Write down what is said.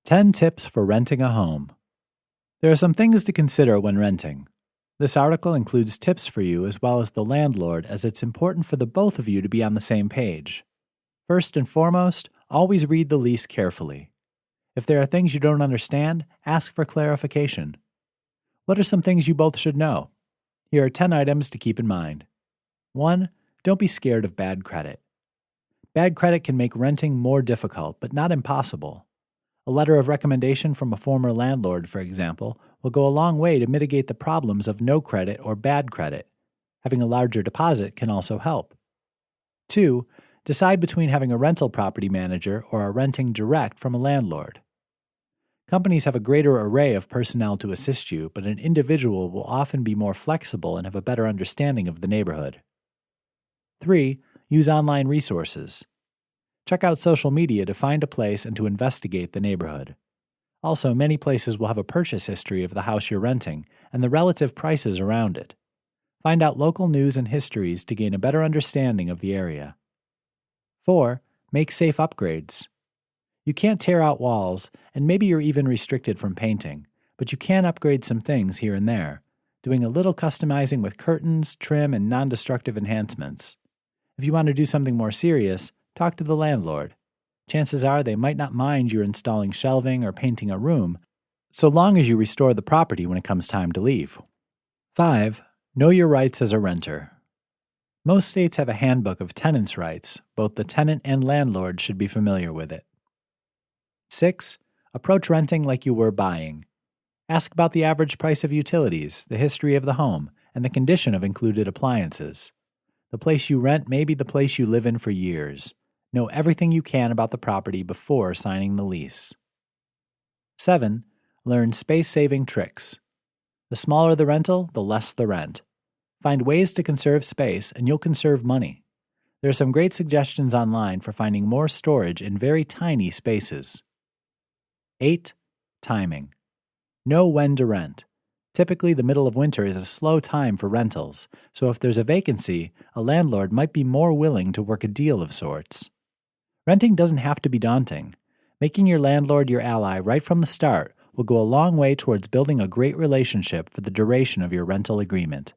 10 Tips for Renting a Home. There are some things to consider when renting. This article includes tips for you as well as the landlord, as it's important for the both of you to be on the same page. First and foremost, always read the lease carefully. If there are things you don't understand, ask for clarification. What are some things you both should know? Here are 10 items to keep in mind. 1. Don't be scared of bad credit. Bad credit can make renting more difficult, but not impossible. A letter of recommendation from a former landlord, for example, will go a long way to mitigate the problems of no credit or bad credit. Having a larger deposit can also help. 2. Decide between having a rental property manager or a renting direct from a landlord. Companies have a greater array of personnel to assist you, but an individual will often be more flexible and have a better understanding of the neighborhood. 3. Use online resources. Check out social media to find a place and to investigate the neighborhood. Also, many places will have a purchase history of the house you're renting and the relative prices around it. Find out local news and histories to gain a better understanding of the area. 4. Make safe upgrades. You can't tear out walls, and maybe you're even restricted from painting, but you can upgrade some things here and there, doing a little customizing with curtains, trim, and non-destructive enhancements. If you want to do something more serious, talk to the landlord. Chances are they might not mind you installing shelving or painting a room, so long as you restore the property when it comes time to leave. 5. Know your rights as a renter. Most states have a handbook of tenants' rights. Both the tenant and landlord should be familiar with it. 6. Approach renting like you were buying. Ask about the average price of utilities, the history of the home, and the condition of included appliances. The place you rent may be the place you live in for years. Know everything you can about the property before signing the lease. 7. Learn space-saving tricks. The smaller the rental, the less the rent. Find ways to conserve space, and you'll conserve money. There are some great suggestions online for finding more storage in very tiny spaces. 8. Timing. Know when to rent. Typically, the middle of winter is a slow time for rentals, so if there's a vacancy, a landlord might be more willing to work a deal of sorts. Renting doesn't have to be daunting. Making your landlord your ally right from the start will go a long way towards building a great relationship for the duration of your rental agreement.